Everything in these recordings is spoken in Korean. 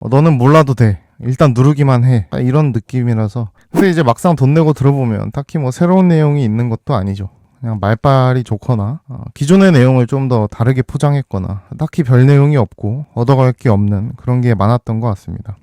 너는 몰라도 돼. 일단 누르기만 해. 이런 느낌이라서. 근데 이제 막상 돈 내고 들어보면 딱히 뭐 새로운 내용이 있는 것도 아니죠. 그냥 말빨이 좋거나 기존의 내용을 좀 더 다르게 포장했거나 딱히 별 내용이 없고 얻어갈 게 없는 그런 게 많았던 것 같습니다.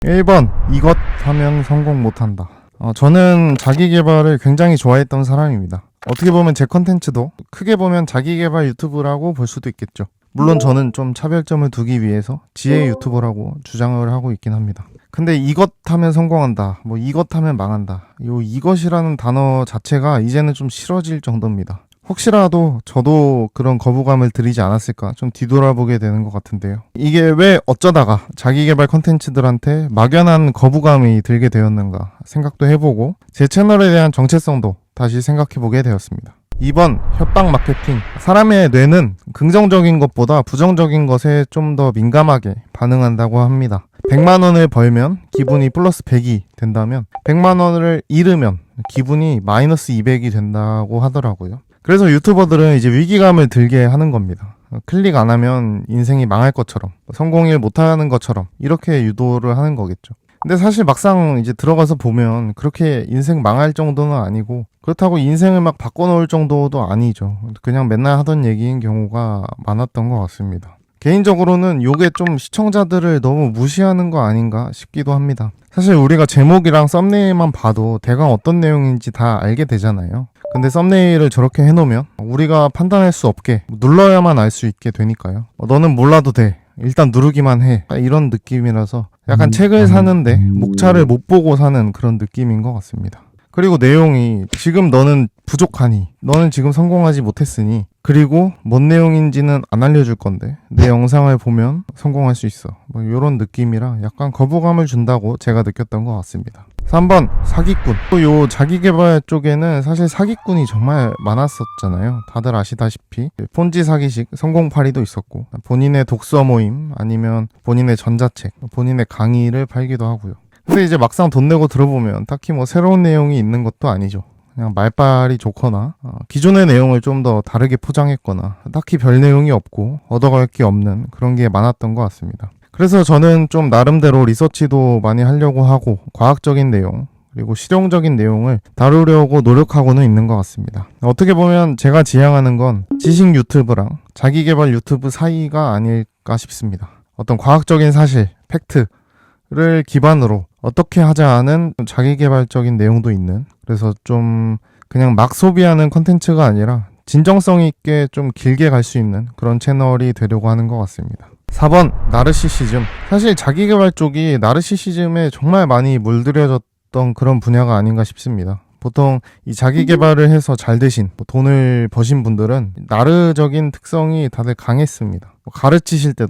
1번 이것 하면 성공 못한다. 저는 자기계발을 굉장히 좋아했던 사람입니다. 어떻게 보면 제 컨텐츠도 크게 보면 자기계발 유튜브라고 볼 수도 있겠죠. 물론 저는 좀 차별점을 두기 위해서 지혜 유튜버라고 주장을 하고 있긴 합니다. 근데 이것 하면 성공한다, 뭐 이것 하면 망한다, 이것이라는 단어 자체가 이제는 좀 싫어질 정도입니다. 혹시라도 저도 그런 거부감을 들이지 않았을까 좀 뒤돌아보게 되는 것 같은데요. 이게 왜 어쩌다가 자기계발 컨텐츠들한테 막연한 거부감이 들게 되었는가 생각도 해보고 제 채널에 대한 정체성도 다시 생각해보게 되었습니다. 2번 협박 마케팅. 사람의 뇌는 긍정적인 것보다 부정적인 것에 좀 더 민감하게 반응한다고 합니다. 100만 원을 벌면 기분이 플러스 100이 된다면 100만 원을 잃으면 기분이 마이너스 200이 된다고 하더라고요. 그래서 유튜버들은 이제 위기감을 들게 하는 겁니다. 클릭 안 하면 인생이 망할 것처럼, 성공을 못하는 것처럼 이렇게 유도를 하는 거겠죠. 근데 사실 막상 이제 들어가서 보면 그렇게 인생 망할 정도는 아니고 그렇다고 인생을 막 바꿔놓을 정도도 아니죠. 그냥 맨날 하던 얘기인 경우가 많았던 것 같습니다. 개인적으로는 요게 좀 시청자들을 너무 무시하는 거 아닌가 싶기도 합니다. 사실 우리가 제목이랑 썸네일만 봐도 대강 어떤 내용인지 다 알게 되잖아요. 근데 썸네일을 저렇게 해놓으면 우리가 판단할 수 없게 눌러야만 알 수 있게 되니까요. 너는 몰라도 돼. 일단 누르기만 해. 이런 느낌이라서 약간 책을 사는데 목차를 못 보고 사는 그런 느낌인 것 같습니다. 그리고 내용이 지금 너는 부족하니, 너는 지금 성공하지 못했으니, 그리고 뭔 내용인지는 안 알려줄 건데 내 영상을 보면 성공할 수 있어, 뭐 이런 느낌이라 약간 거부감을 준다고 제가 느꼈던 것 같습니다. 3번 사기꾼. 또 요 자기계발 쪽에는 사실 사기꾼이 정말 많았었잖아요. 다들 아시다시피 폰지 사기식 성공파리도 있었고 본인의 독서 모임 아니면 본인의 전자책, 본인의 강의를 팔기도 하고요. 근데 이제 막상 돈 내고 들어보면 딱히 뭐 새로운 내용이 있는 것도 아니죠. 그냥 말빨이 좋거나 기존의 내용을 좀 더 다르게 포장했거나 딱히 별 내용이 없고 얻어갈 게 없는 그런 게 많았던 것 같습니다. 그래서 저는 좀 나름대로 리서치도 많이 하려고 하고 과학적인 내용 그리고 실용적인 내용을 다루려고 노력하고는 있는 것 같습니다. 어떻게 보면 제가 지향하는 건 지식 유튜브랑 자기계발 유튜브 사이가 아닐까 싶습니다. 어떤 과학적인 사실, 팩트를 기반으로 어떻게 하자는 자기계발적인 내용도 있는, 그래서 좀 그냥 막 소비하는 컨텐츠가 아니라 진정성 있게 좀 길게 갈 수 있는 그런 채널이 되려고 하는 것 같습니다. 4번 나르시시즘. 사실 자기계발 쪽이 나르시시즘에 정말 많이 물들여졌던 그런 분야가 아닌가 싶습니다. 보통 이 자기계발을 해서 잘 되신, 돈을 버신 분들은 나르적인 특성이 다들 강했습니다. 가르치실 때도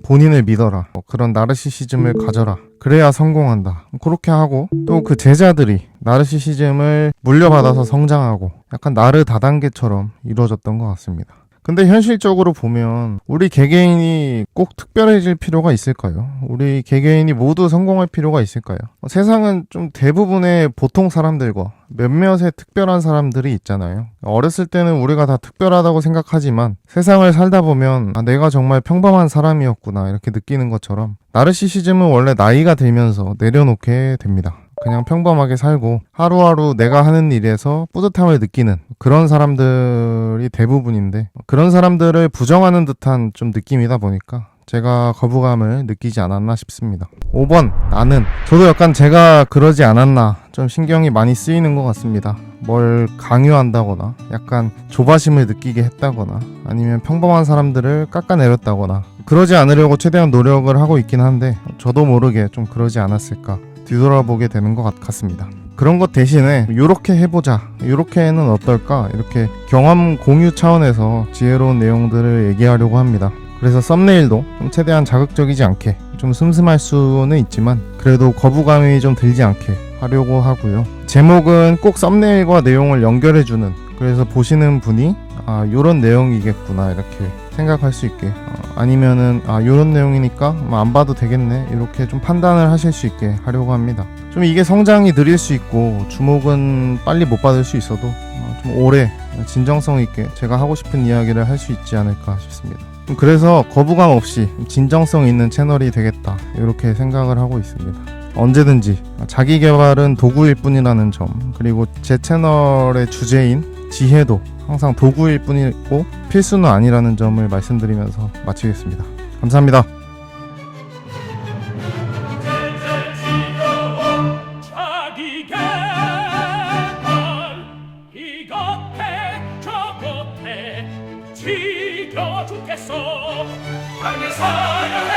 본인을 믿어라, 그런 나르시시즘을 가져라, 그래야 성공한다, 그렇게 하고 또 그 제자들이 나르시시즘을 물려받아서 성장하고 약간 나르 다단계처럼 이루어졌던 것 같습니다. 근데 현실적으로 보면 우리 개개인이 꼭 특별해질 필요가 있을까요? 우리 개개인이 모두 성공할 필요가 있을까요? 세상은 좀 대부분의 보통 사람들과 몇몇의 특별한 사람들이 있잖아요. 어렸을 때는 우리가 다 특별하다고 생각하지만 세상을 살다 보면 내가 정말 평범한 사람이었구나 이렇게 느끼는 것처럼 나르시시즘은 원래 나이가 들면서 내려놓게 됩니다. 그냥 평범하게 살고 하루하루 내가 하는 일에서 뿌듯함을 느끼는 그런 사람들이 대부분인데, 그런 사람들을 부정하는 듯한 좀 느낌이다 보니까 제가 거부감을 느끼지 않았나 싶습니다. 5번 나는. 저도 약간 제가 그러지 않았나 좀 신경이 많이 쓰이는 것 같습니다. 뭘 강요한다거나 약간 조바심을 느끼게 했다거나 아니면 평범한 사람들을 깎아내렸다거나 그러지 않으려고 최대한 노력을 하고 있긴 한데 저도 모르게 좀 그러지 않았을까 뒤돌아보게 되는 것 같습니다. 그런 것 대신에 요렇게 해보자, 요렇게는 어떨까, 이렇게 경험 공유 차원에서 지혜로운 내용들을 얘기하려고 합니다. 그래서 썸네일도 좀 최대한 자극적이지 않게, 좀 슴슴할 수는 있지만 그래도 거부감이 좀 들지 않게 하려고 하고요. 제목은 꼭 썸네일과 내용을 연결해주는, 그래서 보시는 분이 요런 내용이겠구나 이렇게 생각할 수 있게, 아니면은 요런 내용이니까 안 봐도 되겠네 이렇게 좀 판단을 하실 수 있게 하려고 합니다. 좀 이게 성장이 느릴 수 있고 주목은 빨리 못 받을 수 있어도 좀 오래 진정성 있게 제가 하고 싶은 이야기를 할 수 있지 않을까 싶습니다. 그래서 거부감 없이 진정성 있는 채널이 되겠다, 이렇게 생각을 하고 있습니다. 언제든지 자기 개발은 도구일 뿐이라는 점, 그리고 제 채널의 주제인 지혜도 항상 도구일 뿐이고 필수는 아니라는 점을 말씀드리면서 마치겠습니다. 감사합니다. 자기 개발 이것해 저것해 지겨 죽겠어. 당의 사랑해